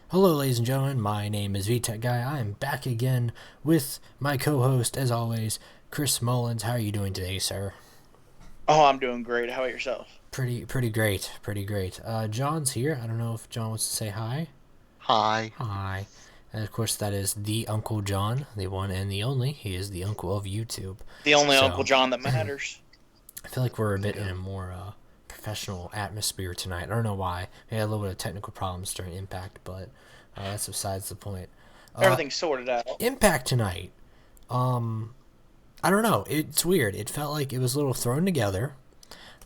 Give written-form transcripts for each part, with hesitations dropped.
Hello, ladies and gentlemen. My name is VTech Guy. I am back again with my co-host, as always, Chris Mullins. How are you doing today, sir? Oh, I'm doing great. How about yourself? Pretty great. Pretty great. John's here. I don't know if John wants to say hi. Hi. Hi. And of course, that is the Uncle John, the one and the only. He is the uncle of YouTube. The only Uncle So John that matters. I feel like we're a bit in Yeah. a more professional atmosphere tonight. I don't know why. We had a little bit of technical problems during Impact, but that's besides the point. Everything's sorted out. Impact tonight. I don't know. It's weird. It felt like it was a little thrown together.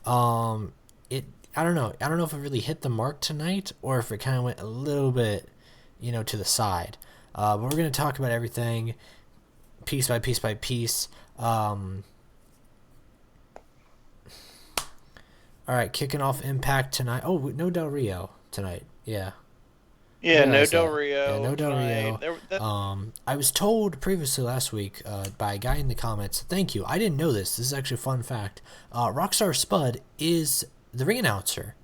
It. I don't know. I don't know if it really hit the mark tonight or if it kind of went a little bit, to the side. But we're gonna talk about everything, piece by piece by piece. All right, kicking off Impact tonight. Oh, no Del Rio tonight. Yeah. I Yeah, no realized Del that. Yeah, Rio no Del tonight. Rio. I was told previously last week by a guy in the comments. Thank you. I didn't know this. This is actually a fun fact. Rockstar Spud is the ring announcer.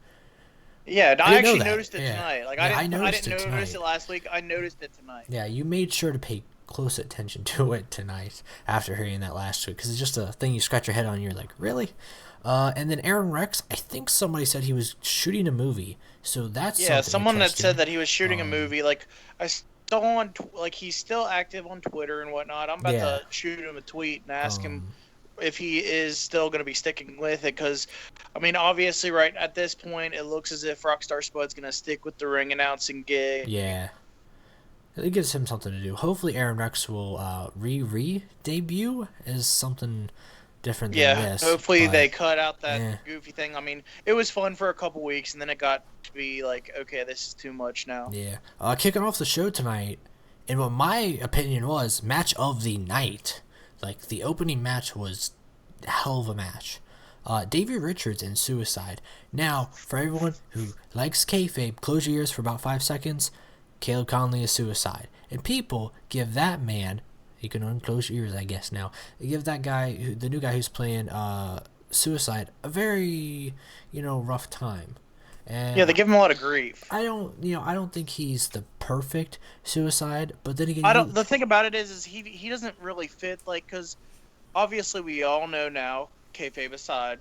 Yeah, and I I didn't know actually that. noticed it Yeah, tonight. Like yeah, I I noticed didn't it notice tonight. it last week. I noticed it tonight. Yeah, you made sure to pay close attention to it tonight after hearing that last week because it's just a thing you scratch your head on. And you're like, really? And then Aaron Rex, I think somebody said he was shooting a movie, so that's Yeah, something someone that said interesting. that he was shooting a Um, movie. Like I saw on like he's still active on Twitter and whatnot. I'm about yeah. to shoot him a tweet and ask him Um, if he is still going to be sticking with it. Because, I mean, obviously, right at this point, it looks as if Rockstar Spud's going to stick with the ring announcing gig. yeah. It gives him something to do. Hopefully, Aaron Rex will re debut as something different than Yeah, this. hopefully But they cut out that eh, goofy thing. I mean, it was fun for a couple weeks, and then it got to be like, okay, this is too much now. yeah. Kicking off the show tonight, and what my opinion was match of the night. Like the opening match was a hell of a match. Davey Richards and Suicide. Now, for everyone who likes kayfabe, close your ears for about 5 seconds. Caleb Conley is Suicide, and people give that man. You can unclose your ears, I guess. Now, they give that guy, the new guy who's playing Suicide, a very, rough time. And Yeah, they give him a lot of grief. I don't think he's the perfect Suicide, but then again, I don't. The thing about it is he doesn't really fit like because obviously we all know now, kayfabe aside,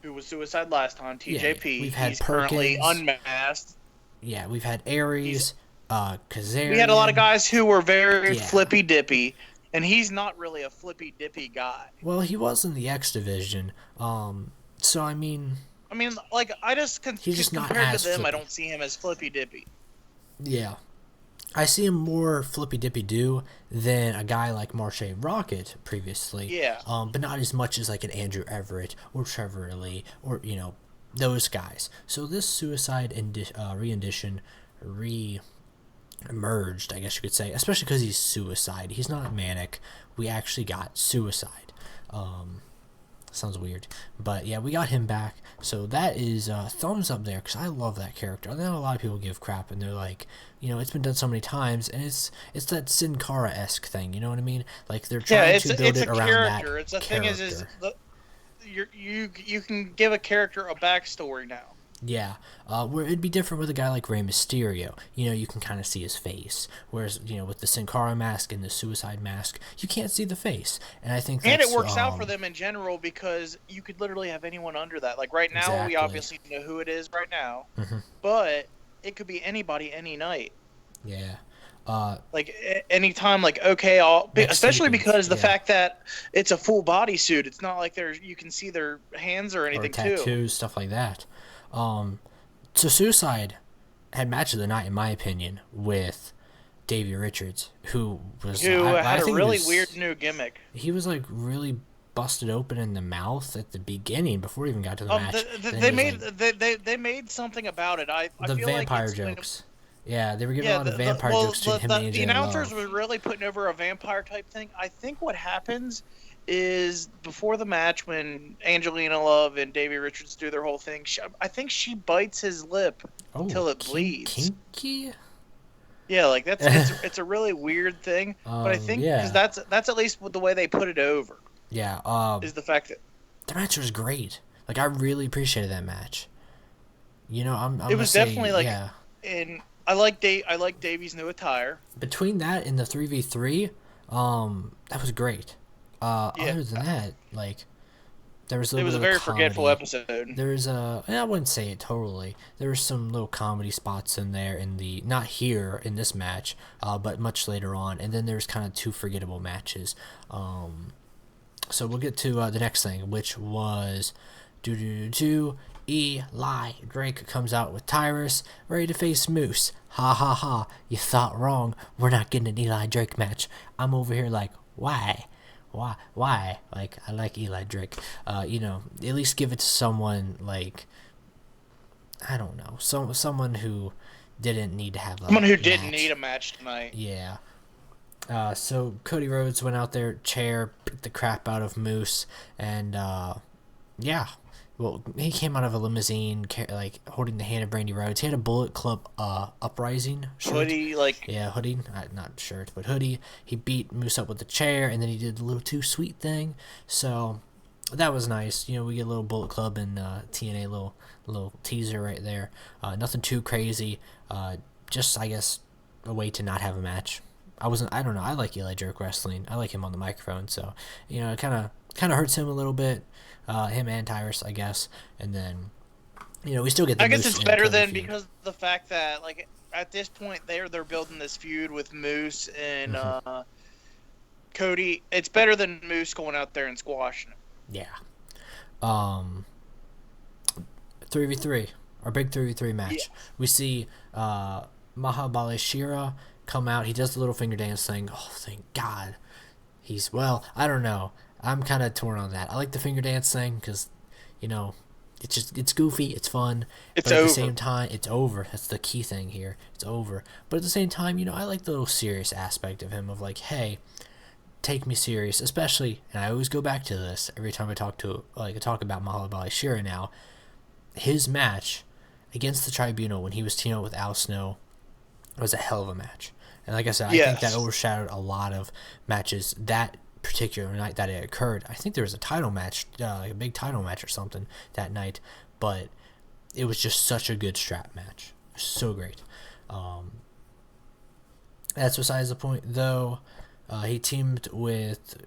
who was Suicide last time, yeah, TJP. we've had He's currently Perkins. unmasked. Yeah, we've had He's Aries, we had a lot of Kazarian. guys who were very Yeah. flippy dippy, and he's not really a flippy dippy guy. Well, he was in the X division. So I mean, I mean, like I just he's just not compared to as them, I flippy. don't see him as flippy dippy. Yeah, I see him more flippy dippy do than a guy like Marche Rocket previously. Yeah, But not as much as like an Andrew Everett or Trevor Lee or those guys. So this Suicide and re-edition emerged, I guess you could say, especially because he's Suicide. He's not manic. We actually got Suicide. Um, Sounds weird, but yeah, we got him back. So that is thumbs up there because I love that character. I know a lot of people give crap and they're like, it's been done so many times, and it's that Sin Cara esque thing. You know what I mean? Like they're yeah, trying to build it's it a around that character. It's the thing is character. you can give a character a backstory now. Yeah, where it'd be different with a guy like Rey Mysterio. You can kind of see his face. Whereas, with the Sin Cara mask and the Suicide mask, you can't see the face. And I think And it that's works out for them in general because you could literally have anyone under that. Like right now, we exactly. obviously know who it is right now, Hmm. but it could be anybody any night. Yeah. Like anytime, like okay, especially Mexicans, because the yeah. fact that it's a full body suit. It's not like you can see their hands or Or anything too. tattoos, stuff like that. Um, so Suicide had match of the night, in my opinion, with Davey Richards, who was Who I had a think really weird new gimmick. he was like really busted open in the mouth at the beginning before he even got to the match. Then he They was made like they made something about it. I the feel like vampire it's when jokes. Yeah, they were giving a yeah, lot of vampire jokes to him and the AJ announcers Love. were really putting over a vampire type thing. I think what happens is before the match when Angelina Love and Davey Richards do their whole thing, I think she bites his lip Oh, till it bleeds. kinky. Yeah, like it's a really weird thing, but I think because Yeah, that's at least the way they put it over yeah. is the fact that The match was great. Like I really appreciated that match. I'm it gonna was say definitely like yeah. in I like Davy's new attire. Between that and the 3v3, that was great. Yeah, Other than that, like, there was a it little was bit a of very forgetful comedy. episode. There's I wouldn't say it totally. There were some little comedy spots in there in the not here in this match, but much later on. And then there's kind of two forgettable matches. So we'll get to the next thing, which was Eli Drake comes out with Tyrus, ready to face Moose. Ha ha ha! You thought wrong. We're not getting an Eli Drake match. I'm over here like, why? Why? Like, I like Eli Drake. At least give it to someone like, I don't know, someone who didn't need to have a Someone who match. didn't need a match tonight. Yeah. So Cody Rhodes went out there, chair, beat the crap out of Moose, and yeah. Well, he came out of a limousine, like holding the hand of Brandy Rhodes. He had a Bullet Club uprising shirt. Hoodie, like Yeah, hoodie, not shirt, but hoodie. He beat Moose up with the chair, and then he did the little too sweet thing. So that was nice. We get a little Bullet Club and TNA little teaser right there. Nothing too crazy. Just I guess a way to not have a match. I don't know. I like Eli Drake wrestling. I like him on the microphone. So it kind of hurts him a little bit. Him and Tyrus, I guess, and then we still get the I guess Moose it's and better Cody than feud. because of the fact that like at this point they're building this feud with Moose and Cody. It's better than Moose going out there and squashing him. Yeah. 3v3, our big 3v3 match. Yeah. We see Mahabali Shira come out. He does the little finger dance thing. Oh, thank God. I don't know. I'm kind of torn on that. I like the finger dance thing because, it's goofy, it's fun. It's but at over. the same time, it's over. That's the key thing here. It's over. But at the same time, I like the little serious aspect of him of like, hey, take me serious, especially, and I always go back to this every time I talk about Mahabali Shira now. His match against the Tribunal when he was teaming up with Al Snow was a hell of a match. And like I said, I think that overshadowed a lot of matches that particular night that it occurred. I think there was a title match, like a big title match or something that night, but it was just such a good strap match. So great. That's besides the point, though. He teamed with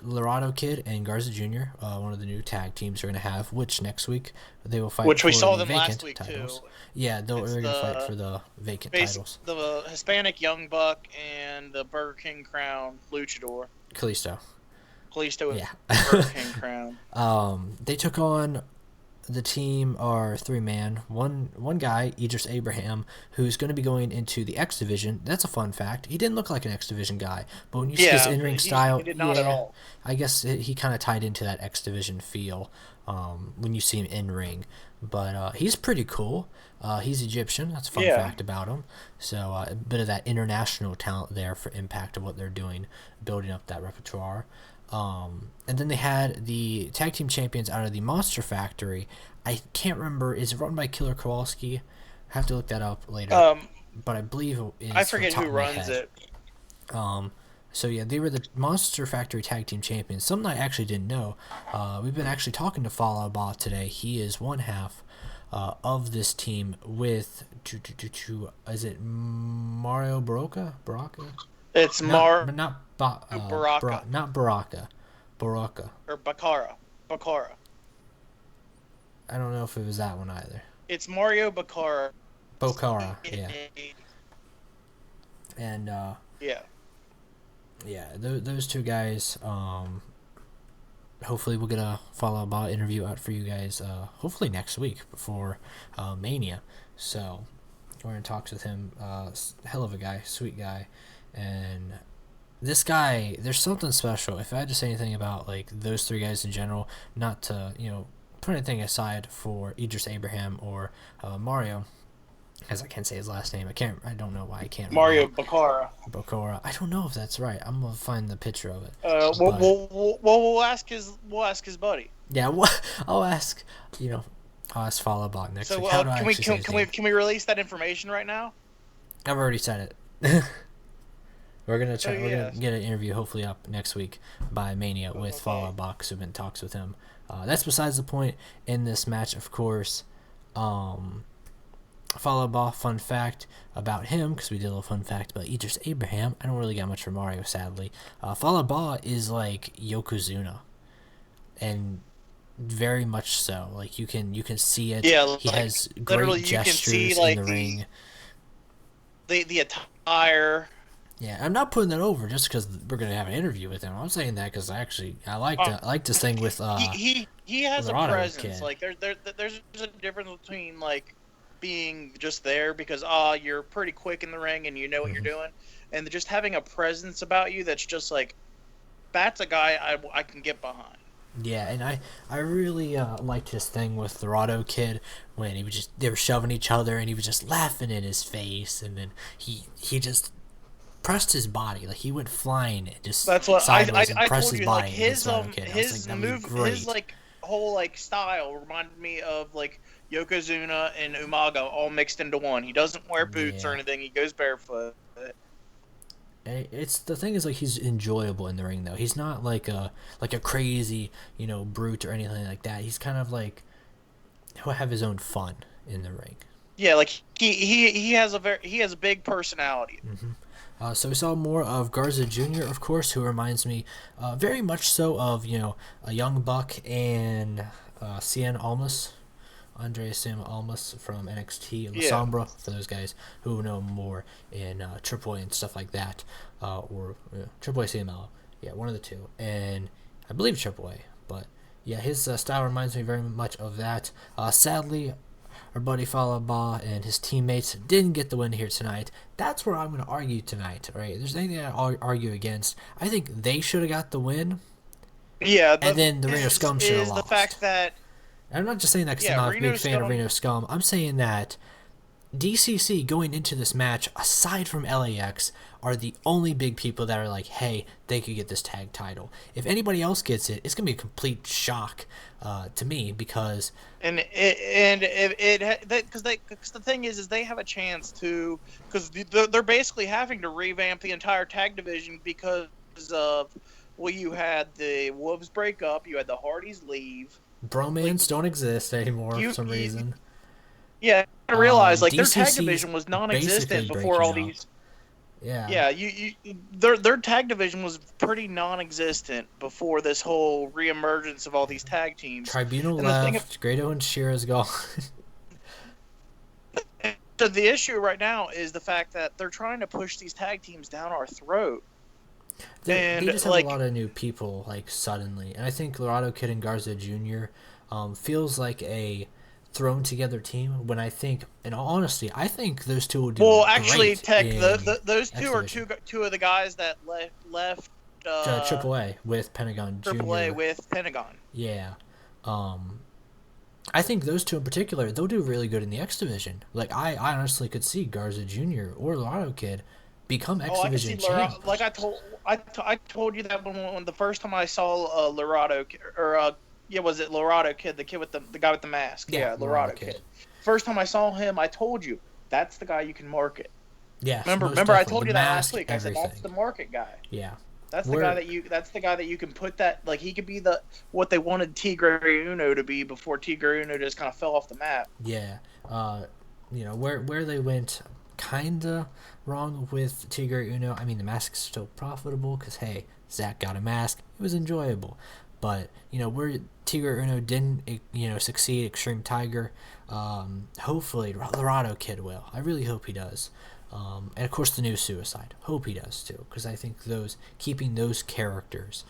Laredo Kid and Garza Jr., one of the new tag teams they're going to have, which next week they will fight Which for we saw the them vacant last week titles. too. Yeah, they're going to fight for the vacant titles. The Hispanic Young Buck and the Burger King Crown Luchador. Kalisto. Kalisto Yeah. Burger King Crown. They took on the team are three-man. One guy, Idris Abraham, who's going to be going into the X Division. That's a fun fact. He didn't look like an X Division guy, but when you see his in-ring style, he did not at all. I guess he kind of tied into that X Division feel when you see him in-ring. But he's pretty cool. He's Egyptian. That's a fun fact about him. So a bit of that international talent there for Impact of what they're doing, building up that repertoire. And then they had the tag team champions out of the Monster Factory. I can't remember. Is it run by Killer Kowalski? I have to look that up later. But I believe it is. I forget who runs it. So yeah, they were the Monster Factory tag team champions. Something I actually didn't know. We've been actually talking to Fallout Bot today. He is one half of this team with is it Mario Baraka? It's Baraka. Not Baraka. Baraka. Or Bakara. I don't know if it was that one either. It's Mario Bakara. Bokara, yeah. And those two guys. Hopefully we'll get a Fallout Bot interview out for you guys. Hopefully next week before Mania. So we're in talks with him. Hell of a guy, sweet guy, and this guy, there's something special. If I had to say anything about like those three guys in general, not to put anything aside for Idris Abraham or Mario, as I can't say his last name. I don't know why I can't. Mario Bakara. Bokora. I don't know if that's right. I'm gonna find the picture of it. We'll ask his buddy. Yeah, I'll ask. I'll ask Follow Bot next week. How do I actually say his name? Can we release that information right now? I've already said it. We're gonna try. Oh, We're yeah. gonna get an interview hopefully up next week by Mania with Follow Box, who've been in talks with him. That's besides the point. In this match, of course, Followed by fun fact about him, because we did a little fun fact about Idris Abraham. I don't really got much for Mario, sadly. Followed by is like Yokozuna, and very much so. Like you can see it. Yeah, He like has great literally, you can see gestures in like the ring. the attire. Yeah, I'm not putting that over just because we're gonna have an interview with him. I'm saying that because I like this thing with He has a Dorado presence. kid. Like there's a difference between like being just there because you're pretty quick in the ring and you know what you're doing, and just having a presence about you that's just like, that's a guy I can get behind. Yeah, and I really liked his thing with the Dorado kid when they were shoving each other and he was just laughing in his face, and then he just pressed his body, like he went flying and just That's what sideways and I pressed told his you. body Like against Dorado kid. I was like, that was great. his like whole like style reminded me of like Yokozuna and Umaga all mixed into one. He doesn't wear boots or Yeah. anything. He goes barefoot. It's the thing is like he's enjoyable in the ring though. He's not like a crazy brute or anything like that. He's kind of like he'll have his own fun in the ring. Yeah, like he has a big personality. So we saw more of Garza Jr., of course, who reminds me very much so of a Young Buck and Cien Almas. Andres Sam Almas from NXT, La Yeah. Sombra, for those guys who know more in AAA and stuff like that, or AAA CML, yeah, one of the two, and I believe AAA, but yeah, his style reminds me very much of that. Sadly, our buddy Falaba and his teammates didn't get the win here tonight. That's where I'm going to argue tonight, right? If there's anything I argue against, I think they should have got the win, Yeah, and then the Reno Scum should have is lost. the fact that I'm not just saying that because Yeah, I'm not a Reno big fan of Scum- Reno Scum. I'm saying that DCC going into this match, aside from LAX, are the only big people that are like, hey, they could get this tag title. If anybody else gets it, it's gonna be a complete shock to me because because the thing is they have a chance to, because they're basically having to revamp the entire tag division because of, well, you had the Wolves break up, you had the Hardys leave. bromance don't exist anymore for some reason. Yeah, I realize like their tag DCC's division was non-existent basically before all breaking up. these. Yeah. Yeah, their tag division was pretty non-existent before this whole reemergence of all these tag teams. Tribunal And the thing left. Grado and Shira's gone. So the issue right now is the fact that they're trying to push these tag teams down our throat. They And, just have like- a lot of new people, like, suddenly. And I think Dorado Kid and Garza Jr. Feels like a thrown-together team when I think, in all honesty, I think those two will do Well, actually, great Tech, in those two are X-Division. two of the guys that left AAA with Pentagon AAA Jr. with Pentagon. Yeah. I think those two in particular, they'll do really good in the X Division. Like, I honestly could see Garza Jr. or Dorado Kid become X I can see Division champ. Like I told you that when the first time I saw Laredo, or was it Laredo Kid, the kid with the guy with the mask? Yeah, Laredo Kid. First time I saw him, I told you that's the guy you can market. Yeah. Remember I told you that last week. I said that's the market guy. Yeah. That's the guy that you can put that, like, he could be what they wanted Tigre Uno to be before Tigre Uno just kind of fell off the map. Yeah. Where they went kinda wrong with Tigre Uno. I mean, the mask is still profitable because, hey, Zach got a mask. It was enjoyable. But, where Tigre Uno didn't, succeed, Extreme Tiger, hopefully Dorado Kid will. I really hope he does. And of course the new Suicide. Hope he does too, because I think keeping those characters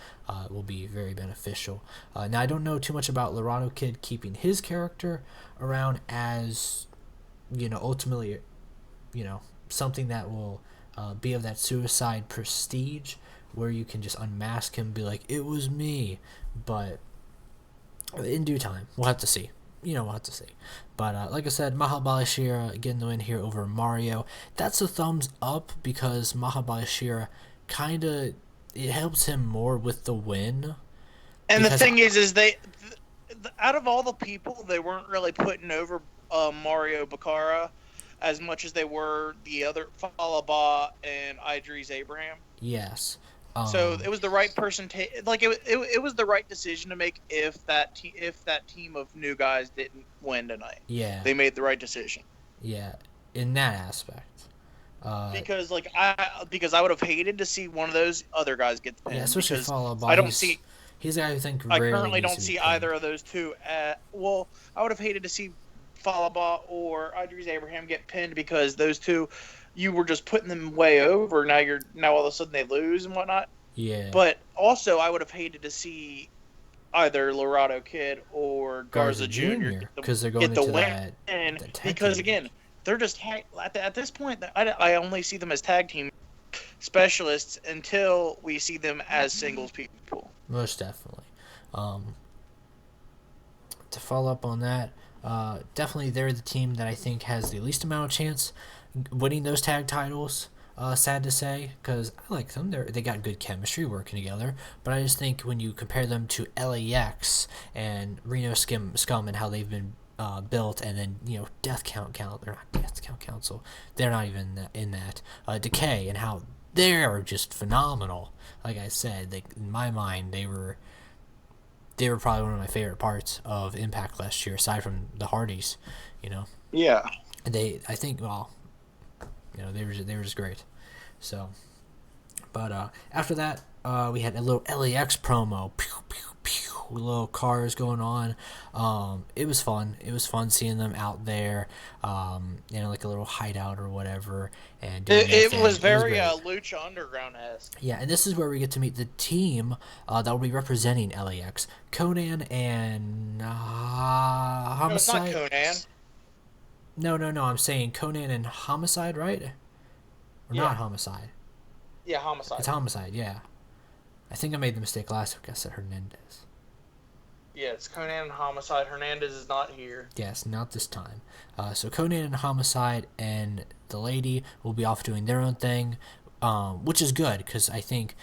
will be very beneficial. Now I don't know too much about Laredo Kid keeping his character around as, ultimately, something that will be of that Suicide prestige, where you can just unmask him and be like, it was me. But in due time, we'll have to see. We'll have to see. But like I said, Mahabalashira getting the win here over Mario. That's a thumbs up because Mahabalashira it helps him more with the win. And the thing is they, out of all the people, they weren't really putting over Mario Baccara as much as they were the other Falaba and Idris Abraham. Yes. So it was the right person it was the right decision to make if that team of new guys didn't win tonight. Yeah. They made the right decision. Yeah, in that aspect. Because I would have hated to see one of those other guys get the Yeah, pin especially because Fall Out I Boy. don't see He's a guy who I think I rarely currently needs don't to be see pinned. either of those two. Well, I would have hated to see Falaba or Idris Abraham get pinned because those two, you were just putting them way over. Now all of a sudden they lose and whatnot. Yeah, But also, I would have hated to see either Laredo Kid or Garza Garza Jr. Jr. because they're going get the into win that tag because team again, match. they're just at this point. I only see them as tag team specialists until we see them as singles people. Most definitely. Um, to follow up on that, definitely they're the team that I think has the least amount of chance winning those tag titles. Sad to say, because I like them. They got good chemistry working together. But I just think when you compare them to LAX and Reno Scum and how they've been built, and then Death Count, they're not Death Count Council. They're not even in that. Decay and how they're just phenomenal. Like I said, in my mind, they were probably one of my favorite parts of Impact last year, aside from the Hardys. You know, Yeah. I think, well, they were just great. So, but after that, we had a little LAX promo. Pew, pew, pew, little cars going on. It was fun. It was fun seeing them out there, like a little hideout or whatever, and doing their It thing. was very great. Lucha Underground-esque. Yeah, and this is where we get to meet the team that will be representing LAX. Conan and No, it's not Homicide. Conan. No. I'm saying Conan and Homicide, right? Or not Yeah. Homicide. Yeah, Homicide. It's Homicide, yeah. I think I made the mistake last week. I said Hernandez. Yeah, it's Conan and Homicide. Hernandez is not here. Yes, not this time. So Conan and Homicide and the lady will be off doing their own thing, which is good because I think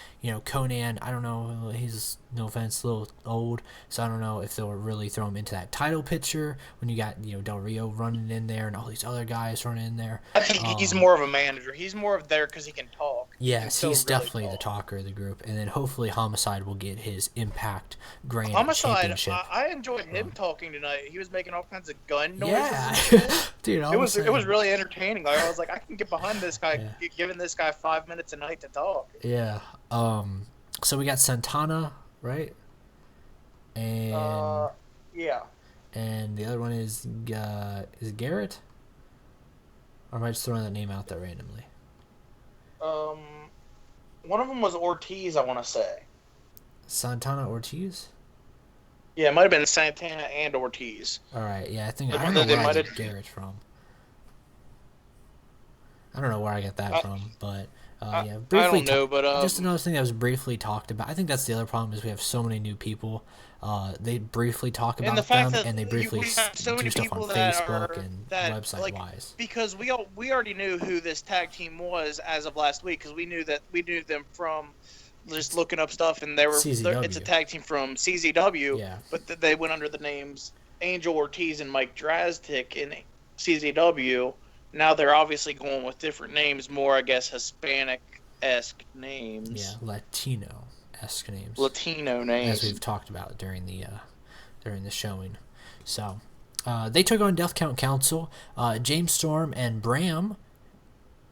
Conan. I don't know. He's, no offense, a little old, so I don't know if they'll really throw him into that title picture when you got Del Rio running in there and all these other guys running in there. I think he's more of a manager. He's more of there because he can talk. Yes, he's really definitely the talker of the group, and then hopefully Homicide will get his Impact Grand Homicide, Championship. I enjoyed him talking tonight. He was making all kinds of gun noises. Yeah, dude, It was really entertaining. Like, I was like, I can get behind this guy, giving this guy 5 minutes a night to talk. Yeah. So we got Santana, right? And Yeah. and the other one is it Garrett? Or am I just throwing that name out there randomly? One of them was Ortiz, I want to say. Santana Ortiz? Yeah, it might have been Santana and Ortiz. All right, yeah, I think Like, I don't know they where I might get have- Garrett from. I don't know where I got that from, but yeah, briefly. I don't know, but just another thing that was briefly talked about. I think that's the other problem is we have so many new people. They briefly talk about the fact them, that and they briefly we have so do many stuff on people that Facebook are and that, website wise. because we already knew who this tag team was as of last week because we knew them from just looking up stuff, and CZW. it's a tag team from CZW. Yeah. But they went under the names Angel Ortiz and Mike Drastic in CZW. Now they're obviously going with different names, more I guess Hispanic-esque names. Yeah, Latino-esque names. Latino names. As we've talked about during the showing. So they took on Death Count Council. James Storm and Bram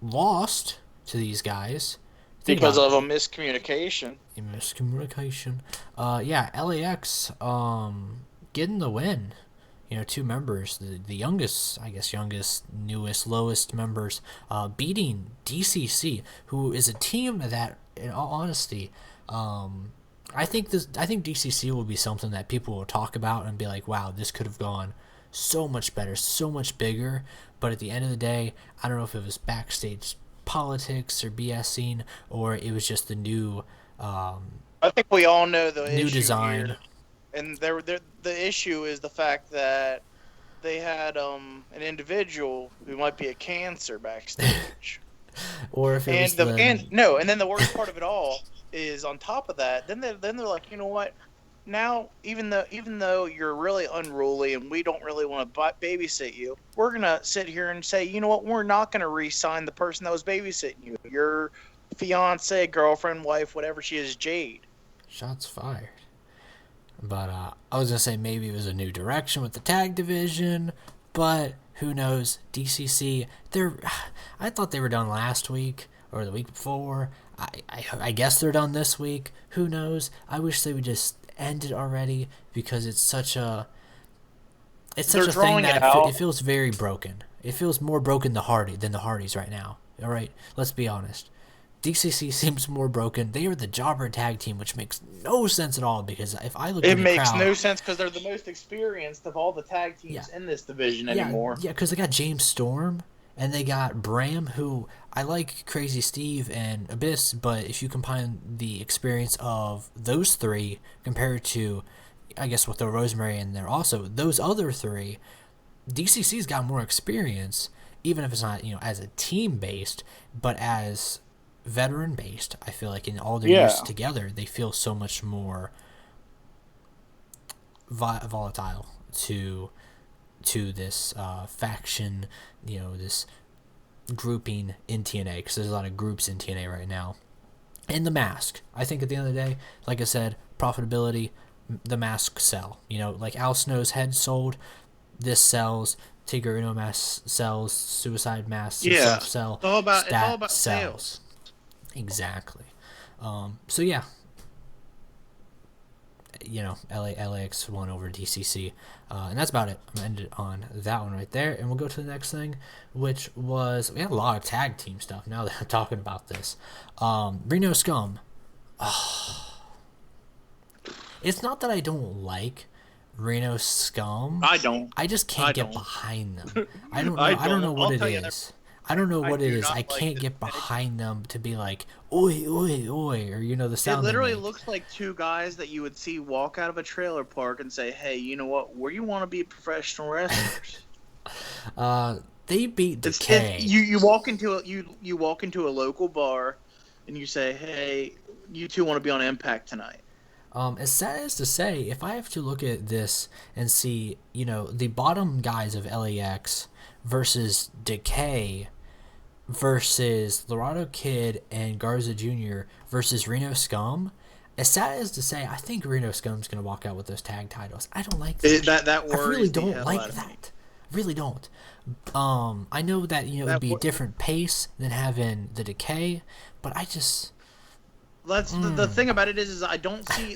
lost to these guys. Because of a miscommunication. Yeah, LAX getting the win. Two members, the youngest, newest, lowest members, beating DCC, who is a team that, in all honesty, I think DCC will be something that people will talk about and be like, wow, this could have gone so much better, so much bigger. But at the end of the day, I don't know if it was backstage politics or BSing, or it was just the new. I think we all know the new issue design. Here. And the issue is the fact that they had an individual who might be a cancer backstage. Or if it and was then the worst part of it all is on top of that, then they're like, you know what? Now, even though you're really unruly and we don't really want to babysit you, we're gonna sit here and say, you know what? We're not gonna re-sign the person that was babysitting you. Your fiance, girlfriend, wife, whatever she is, Jade. Shots fired. But I was going to say maybe it was a new direction with the tag division, but Who knows? DCC, I thought they were done last week or the week before. I guess they're done this week. Who knows? I wish they would just end it already because it's such They're a thing drawing it that out. it feels very broken. It feels more broken than the Hardys right now. All right, let's be honest. DCC seems more broken. They are the jobber tag team, which makes no sense at all because if I look at It the makes crowd, no sense because they're the most experienced of all the tag yeah, teams in this division yeah, anymore. yeah, because they got James Storm and they got Bram, who I like Crazy Steve and Abyss, but if you combine the experience of those three compared to, I guess, with the Rosemary in there also, those other three, DCC's got more experience, even if it's not, as a team based, but as veteran based. I feel like in all their years Yeah. together, they feel so much more volatile to this faction, this grouping in TNA, because there's a lot of groups in TNA right now. And the mask, I think at the end of the day, like I said, profitability, the mask sell. Like Al Snow's head sold, this sells. Tigger Uno mask sells. Suicide masks and Yeah. stuff sell. It's all about Sells. sales. Exactly. So yeah, LAX won over DCC, and that's about it. I'm gonna end it on that one right there, and we'll go to the next thing, which was we had a lot of tag team stuff. Now that I'm talking about this, Reno Scum. It's not that I don't like Reno Scum. I don't. I just can't I get don't. behind them. I don't know. I I don't know don't. what I'll it tell you is. I don't know I what it do is. not I like can't this get tag. behind them to be like, oi, oi, oi, or the It sound. literally they make. looks like two guys that you would see walk out of a trailer park and say, "Hey, you know what? Where you want to be professional wrestlers?" They beat It's Decay. you walk into you walk into a local bar, and you say, "Hey, you two want to be on Impact tonight?" As sad as to say, if I have to look at this and see, the bottom guys of LAX versus Decay versus Laredo Kid and Garza Jr. versus Reno Scum, as sad as to say, I think Reno Scum's going to walk out with those tag titles. I don't like that. That I really worries the don't hell like out of me. that. Really don't. I know that, it'd be a different pace than having the Decay, but I just... That's the thing about it is I don't see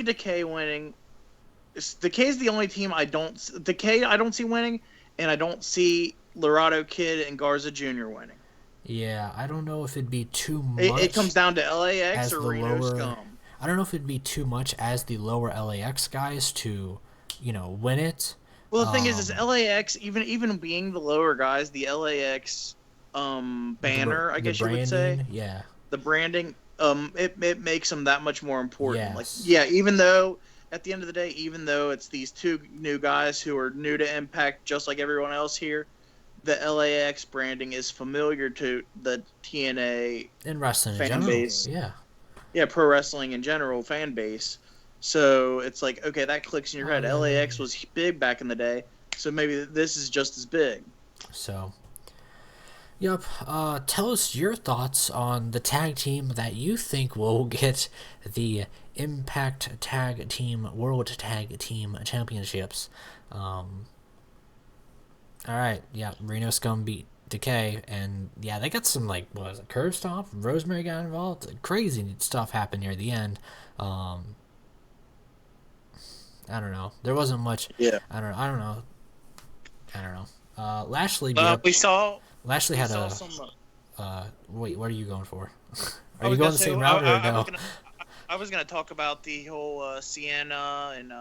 Decay winning. Decay's the only team I don't see winning, and I don't see Laredo Kid and Garza Jr. winning. Yeah, I don't know if it'd be too much. It comes down to LAX as or the Reno lower. Scum. I don't know if it'd be too much as the lower LAX guys to, win it. Well, the thing is LAX even being the lower guys, the LAX banner, I guess you would say, yeah, the branding, it makes them that much more important. Yes. Even though at the end of the day, even though it's these two new guys who are new to Impact, just like everyone else here, the LAX branding is familiar to the TNA and wrestling in fan general. base. Yeah, Pro wrestling in general fan base. So it's like, okay, that clicks in your head. LAX was big back in the day, so maybe this is just as big. So, yep. Tell us your thoughts on the tag team that you think will get the Impact Tag Team World Tag Team Championships. All right, yeah. Reno Scum beat Decay, and yeah, they got some curb stomp. Rosemary got involved. Crazy stuff happened near the end. I don't know. There wasn't much. Yeah. I don't know. Lashley. Lashley had some. Wait, what are you going for? Are you going the same route or no? I was gonna talk about the whole Sienna and.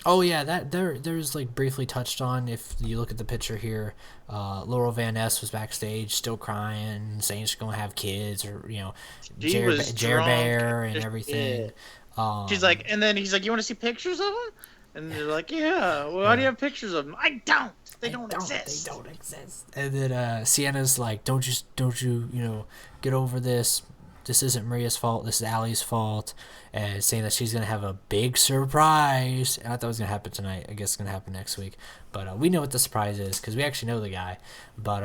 Oh yeah, that there's briefly touched on. If you look at the picture here, Laurel Van Ness was backstage, still crying, saying she's gonna have kids, or Jer Bear and everything. She's like, and then he's like, "You want to see pictures of them?" And they're like, "Yeah." Well, why do you have pictures of them? I don't. They don't exist. They don't exist. And then Sienna's like, "Don't you get over this. This isn't Maria's fault. This is Allie's fault." And saying that she's gonna have a big surprise. And I thought it was gonna happen tonight. I guess it's gonna happen next week. But we know what the surprise is because we actually know the guy. But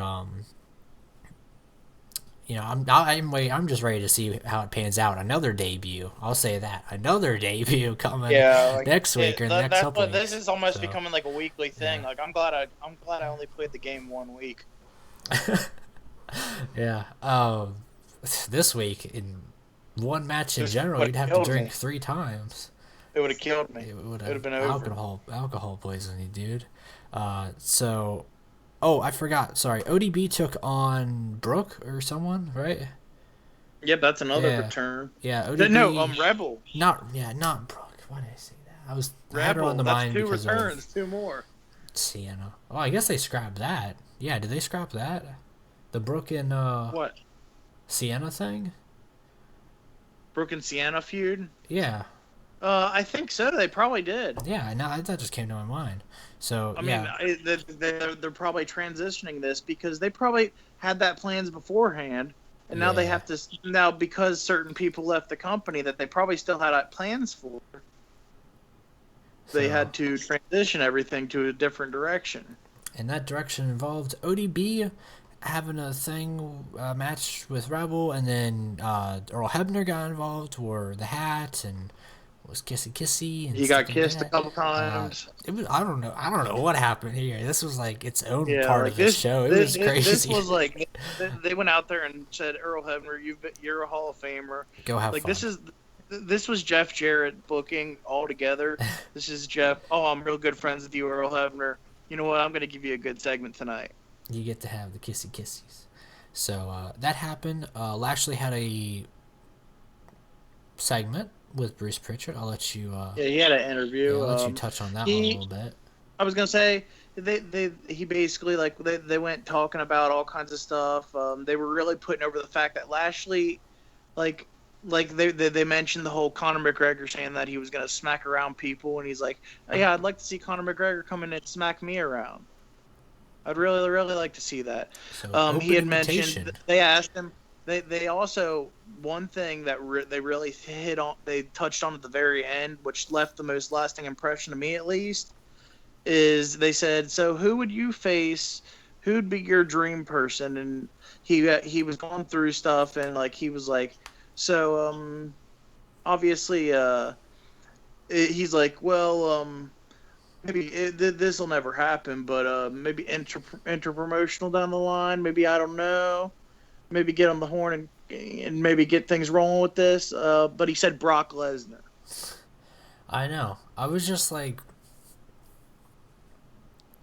I'm just ready to see how it pans out. Another debut. I'll say that. Another debut coming Yeah, like next week or the next that's couple what this weeks. is almost So, becoming like a weekly thing. yeah. Like I'm glad I only played the game 1 week. Yeah. This week in one match in Just general, would you'd have have to killed drink me. 3 times. It would have killed me. It would It would have have been over. alcohol poisoning, dude. So, oh, I forgot. Sorry, ODB took on Brooke or someone, right? Yep, that's another Yeah, return. yeah. No, ODB, Rebel. not Brooke. Why did I say that? I had her on Rebel. the That's mind two because of returns, two more. Sienna. Oh, I guess they scrapped that. Yeah, did they scrap that? The Brooke and What? Sienna thing? Brooke and Sienna feud? Yeah, I think so. They probably did. yeah. Now that just came to my mind. So I mean, yeah, they're probably transitioning this because they probably had that plans beforehand, and now they yeah. have to now because certain people left the company that they probably still had plans for. They So had to transition everything to a different direction. and that direction involved ODB having a match with Rebel, and then Earl Hebner got involved, wore the hat and was kissy and He got stuff like kissed a that. couple times. It was I don't know what happened here. This was like its own Yeah, part like of the show. It was this crazy. was like they went out there and said, Earl Hebner, you're a Hall of Famer. Go have Like fun. this was Jeff Jarrett booking all together. This is Jeff. Oh, I'm real good friends with you, Earl Hebner. You know what? I'm gonna give you a good segment tonight. You get to have the kissies. So that happened. Lashley had a segment with Bruce Prichard. I'll let you. Yeah, he had an interview. I'll let you touch on that one a little bit. I was gonna say he basically like they went talking about all kinds of stuff. They were really putting over the fact that Lashley, like they mentioned the whole Conor McGregor saying that he was gonna smack around people, and he's like, oh, yeah, I'd like to see Conor McGregor come in and smack me around. I'd really like to see that. So He had open mentioned invitation. they asked him. They also one thing that they really hit on, they touched on at the very end, which left the most lasting impression to me at least, is they said, so who would you face? Who'd be your dream person? And he was going through stuff, and like he was like, so obviously he's like, well maybe this will never happen, but maybe interpromotional down the line. Maybe, I don't know. Maybe get on the horn and maybe get things rolling with this. But he said Brock Lesnar. I know. I was just like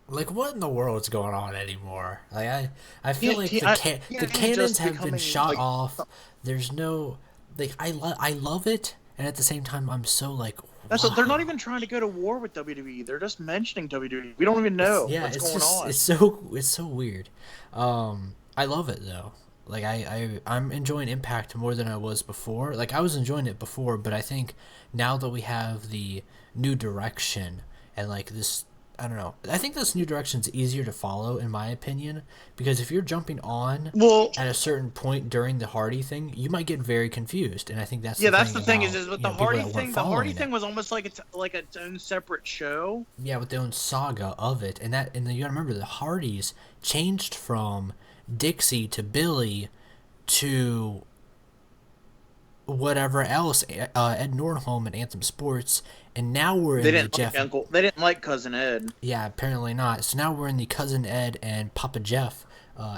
what in the world's going on anymore? Like I feel like the cannons have been shot off. There's no like I love it, and at the same time I'm so like That's wow. They're not even trying to go to war with WWE. They're just mentioning WWE. We don't even know what's going on. It's so weird. I love it though. Like I'm enjoying Impact more than I was before. Like I was enjoying it before, but I think now that we have the new direction and like this, I don't know. I think this new direction's easier to follow in my opinion, because if you're jumping on at a certain point during the Hardy thing, you might get very confused, and I think that's that's the thing about, is with you the know, people Hardy that weren't thing. The Hardy following thing it. was almost like its own separate show. Yeah, with their own saga of it, and then you gotta remember the Hardys changed from Dixie to Billy to whatever else, Ed Nordholm and Anthem Sports, and now we're in the Jeff. They didn't like Cousin Ed. Yeah, apparently not. So now we're in the Cousin Ed and Papa Jeff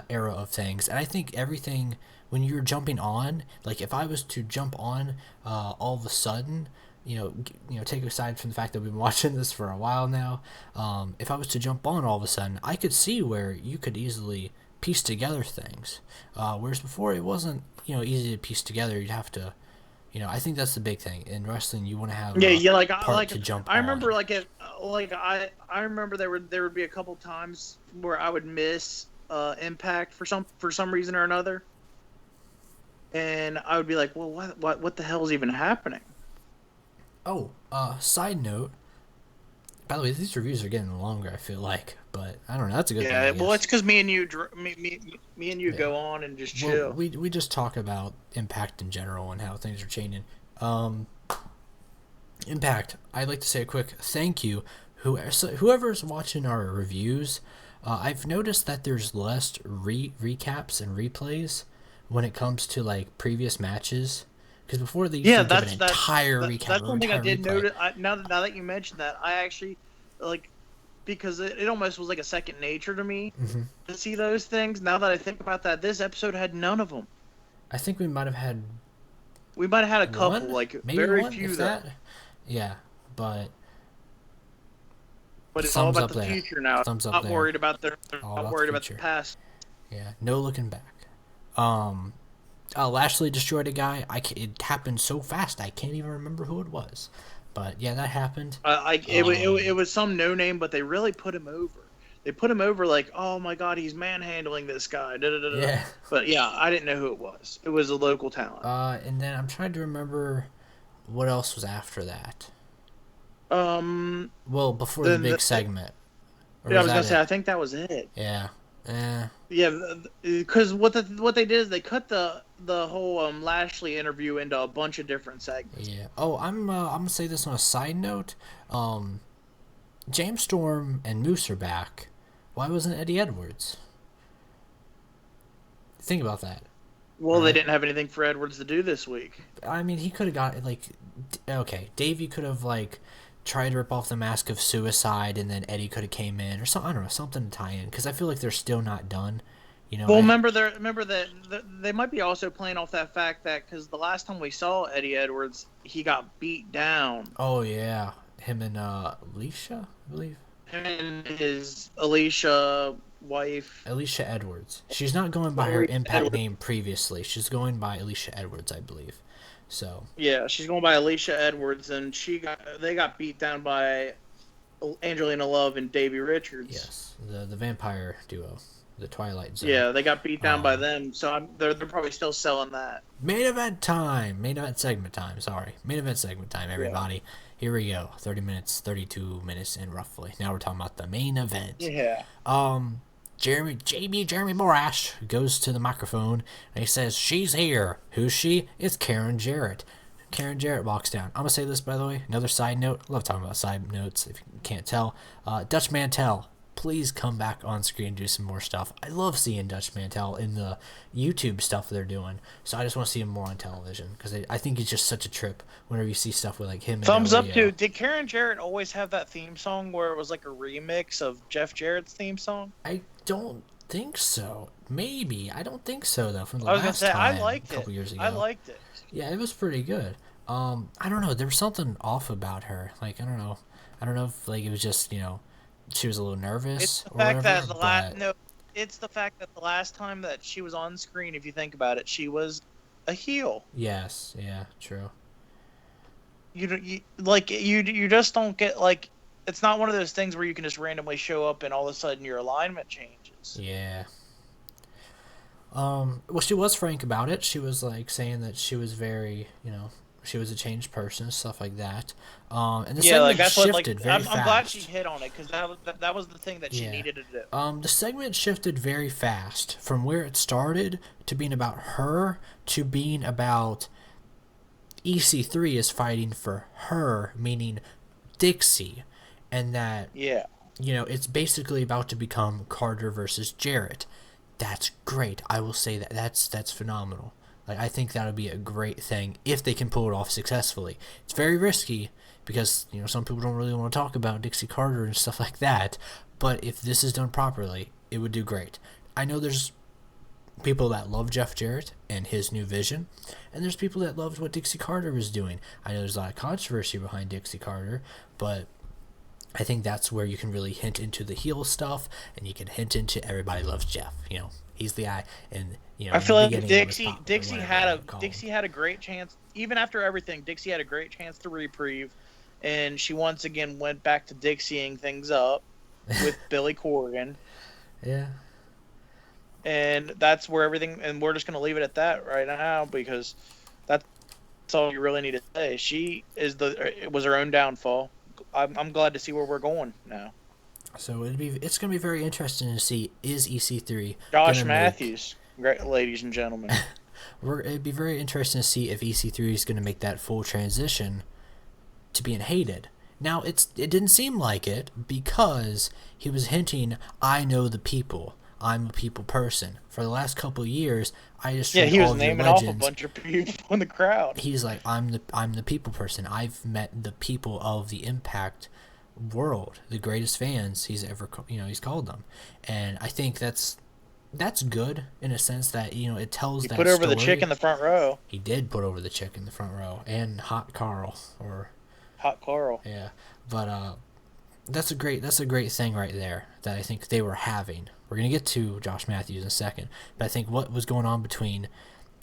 era of things, and I think everything when you're jumping on, like if I was to jump on all of a sudden, take aside from the fact that we've been watching this for a while now, if I was to jump on all of a sudden, I could see where you could easily piece together things, whereas before it wasn't easy to piece together. You'd have to. I think that's the big thing in wrestling. You want to have part to jump I on. remember I remember there would be a couple times where I would miss Impact for some reason or another, and I would be like, well, what the hell is even happening? Oh, side note. By the way, these reviews are getting longer, I feel like, but I don't know. That's a good thing. Yeah, well, it's because me and you go on and just chill. Well, we just talk about Impact in general and how things are changing. Impact, I'd like to say a quick thank you. Whoever's watching our reviews, I've noticed that there's less recaps and replays, when it comes to like previous matches, because before they used Yeah, to give an entire recap that's or one thing I entire did replay. notice. Now that you mentioned that, I actually like because it almost was like a second nature to me Mm-hmm. to see those things. Now that I think about that, this episode had none of them. I think we might have had We might have had a couple, one, like maybe very one, if few though. that. Yeah, but But it's all thumbs about up the there. future now. Thumbs up Not there. worried about they're All not about the worried about the future. past. Yeah, no looking back. Lashley destroyed a guy. It happened so fast I can't even remember who it was. But yeah, that happened. It was some no name, but they really put him over. They put him over like, oh my god, he's manhandling this guy. Da, da, da, da. Yeah. But yeah, I didn't know who it was. It was a local talent. And then I'm trying to remember what else was after that. Um, Well, before the big segment. Or yeah, I was was gonna that say, it? I think that was it. Yeah. Yeah, because what they did is they cut the whole Lashley interview into a bunch of different segments. Yeah. Oh, I'm gonna say this on a side note. James Storm and Moose are back. Why wasn't Eddie Edwards? Think about that. Well, Right. they didn't have anything for Edwards to do this week. I mean, he could have got like, okay, Davey could have like tried to rip off the mask of suicide, and then Eddie could have came in or something. I don't know, something to tie in because I feel like they're still not done. You know. Well, remember that they might be also playing off that fact that because the last time we saw Eddie Edwards, he got beat down. Oh yeah, him and Alicia, I believe. Him and his Alicia wife. Alicia Edwards. She's not going by her Alicia Impact Edwards. name previously. She's going by Alicia Edwards, I believe. So. Yeah, she's going by Alicia Edwards, and they got beat down by Angelina Love and Davey Richards. Yes, the vampire duo, the Twilight Zone. Yeah, they got beat down by them, so they're probably still selling that. Main event time. Main event segment time. Sorry. Main event segment time, everybody. Yeah. Here we go. 30 minutes, 32 minutes in roughly. Now we're talking about the main event. Yeah. Jeremy Morash goes to the microphone and he says, "She's here." Who's she? It's Karen Jarrett. Karen Jarrett walks down. I'm going to say this, by the way. Another side note. I love talking about side notes, if you can't tell. Dutch Mantel, please come back on screen and do some more stuff. I love seeing Dutch Mantel in the YouTube stuff they're doing. So I just want to see him more on television because I think it's just such a trip whenever you see stuff with like him. Thumbs up to. Did Karen Jarrett always have that theme song where it was like a remix of Jeff Jarrett's theme song? I don't think so. Maybe. I don't think so though. From the I was last gonna say time, I liked a couple it. years ago. I liked it. Yeah, it was pretty good. I don't know. There was something off about her. Like I don't know. I don't know if like it was just she was a little nervous. It's the or fact whatever, that it's the fact that the last time that she was on screen, if you think about it, she was a heel. Yes. Yeah. True. You just don't get like. It's not one of those things where you can just randomly show up and all of a sudden your alignment changes. Yeah. Well, she was frank about it. She was like saying that she was very, she was a changed person, stuff like that. And the segment shifted very fast. I'm glad she hit on it because that was the thing that she needed to do. The segment shifted very fast from where it started to being about her to being about EC3 is fighting for her, meaning Dixie, and that it's basically about to become Carter versus Jarrett. That's great. I will say that's phenomenal. Like I think that would be a great thing if they can pull it off successfully. It's very risky because some people don't really want to talk about Dixie Carter and stuff like that. But if this is done properly, it would do great. I know there's people that love Jeff Jarrett and his new vision, and there's people that loved what Dixie Carter was doing. I know there's a lot of controversy behind Dixie Carter, but I think that's where you can really hint into the heel stuff, and you can hint into everybody loves Jeff. He's the guy, and I feel like Dixie had a great chance. Even after everything, Dixie had a great chance to reprieve, and she once again went back to Dixieing things up with Billy Corgan. Yeah. And that's where everything, and we're just going to leave it at that right now because that's all you really need to say. It was her own downfall. I'm glad to see where we're going now. So it's going to be very interesting to see, is EC3 Josh Matthews, great, ladies and gentlemen. It'd be very interesting to see if EC3 is going to make that full transition to being hated. Now, it didn't seem like it because he was hinting, I know the people. I'm a people person. For the last couple of years, I just Yeah, treat he was all of your naming off a legends. bunch of people in the crowd. He's like, I'm the people person. I've met the people of the Impact world, the greatest fans he's ever, he's called them. And I think that's good in a sense that, it tells He that put over story. the chick in the front row. He did put over the chick in the front row, and Hot Carl, or Hot Carl. yeah. But that's a great thing right there that I think they were having. We're gonna get to Josh Matthews in a second, but I think what was going on between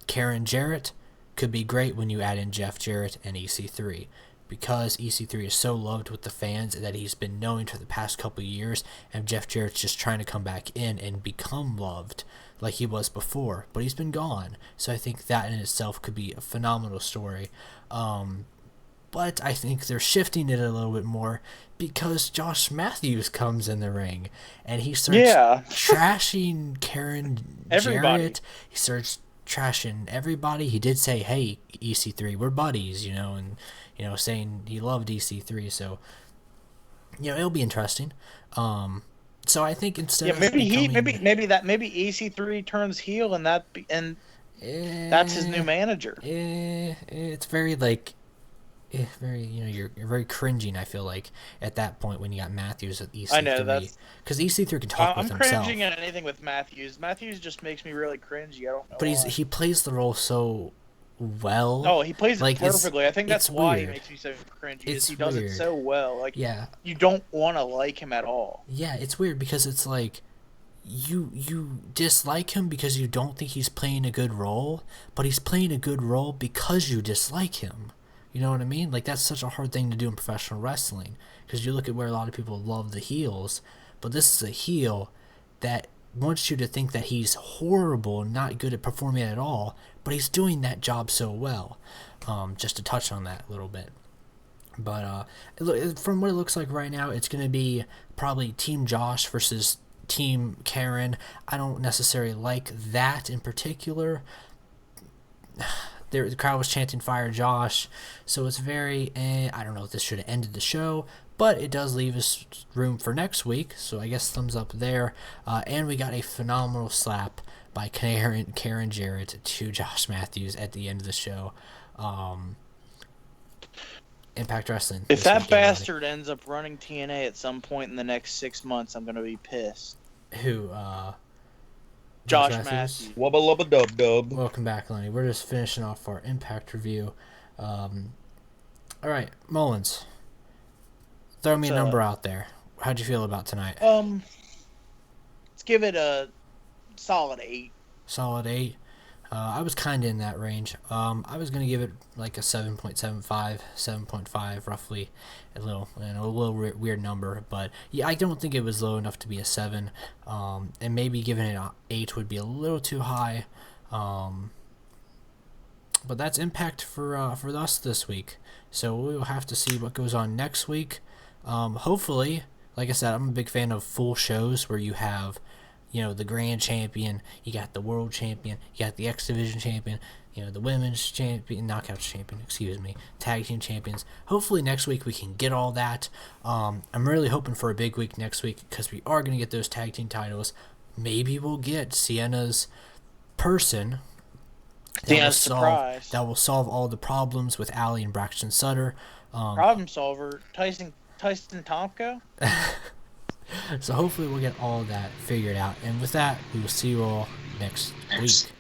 Karen Jarrett could be great when you add in Jeff Jarrett and EC3, because EC3 is so loved with the fans that he's been known for the past couple of years, and Jeff Jarrett's just trying to come back in and become loved like he was before, but he's been gone. So I think that in itself could be a phenomenal story. But I think they're shifting it a little bit more because Josh Matthews comes in the ring and he starts trashing Karen Jarrett. He starts trashing everybody. He did say, "Hey, EC3, we're buddies," and saying he loved EC3. So it'll be interesting. So I think instead of maybe becoming, maybe EC3 turns heel and that's his new manager. It's very very you're very cringing. I feel like at that point when you got Matthews at EC3. I know that's because EC3 can talk with himself. I'm cringing at anything with Matthews. Matthews just makes me really cringy. I don't know. But he plays the role so well. Oh, he plays it perfectly. I think that's why he makes me so cringy. He does it so well. You don't want to like him at all. Yeah, it's weird because it's like you dislike him because you don't think he's playing a good role, but he's playing a good role because you dislike him. You know what I mean? That's such a hard thing to do in professional wrestling, because you look at where a lot of people love the heels, but this is a heel that wants you to think that he's horrible and not good at performing at all, but he's doing that job so well. Just to touch on that a little bit. But from what it looks like right now, it's going to be probably Team Josh versus Team Karen. I don't necessarily like that in particular. The crowd was chanting "Fire Josh," so it's very I don't know if this should have ended the show, but it does leave us room for next week, so I guess thumbs up there. And we got a phenomenal slap by Karen Jarrett to Josh Matthews at the end of the show. Impact Wrestling. If that bastard ends up running TNA at some point in the next 6 months, I'm going to be pissed. Who? Josh Matthews. Wubba lubba dub dub. Welcome back, Lenny. We're just finishing off our Impact review. All right, Mullins. Throw me a number out there. How'd you feel about tonight? Let's give it a solid 8. Solid 8. I was kind of in that range. I was going to give it like a 7.75, 7.5 roughly. A little weird number, but yeah, I don't think it was low enough to be a 7. And maybe giving it an 8 would be a little too high. But that's Impact for us this week. So we'll have to see what goes on next week. Hopefully, like I said, I'm a big fan of full shows where you have the grand champion, you got the world champion, you got the X Division champion, the women's champion, knockout champion, tag team champions. Hopefully next week we can get all that. I'm really hoping for a big week next week because we are going to get those tag team titles. Maybe we'll get Sienna's person that will solve all the problems with Allie and Braxton Sutter. Problem solver, Tyson Tomko? So hopefully we'll get all of that figured out. And with that, we will see you all next week.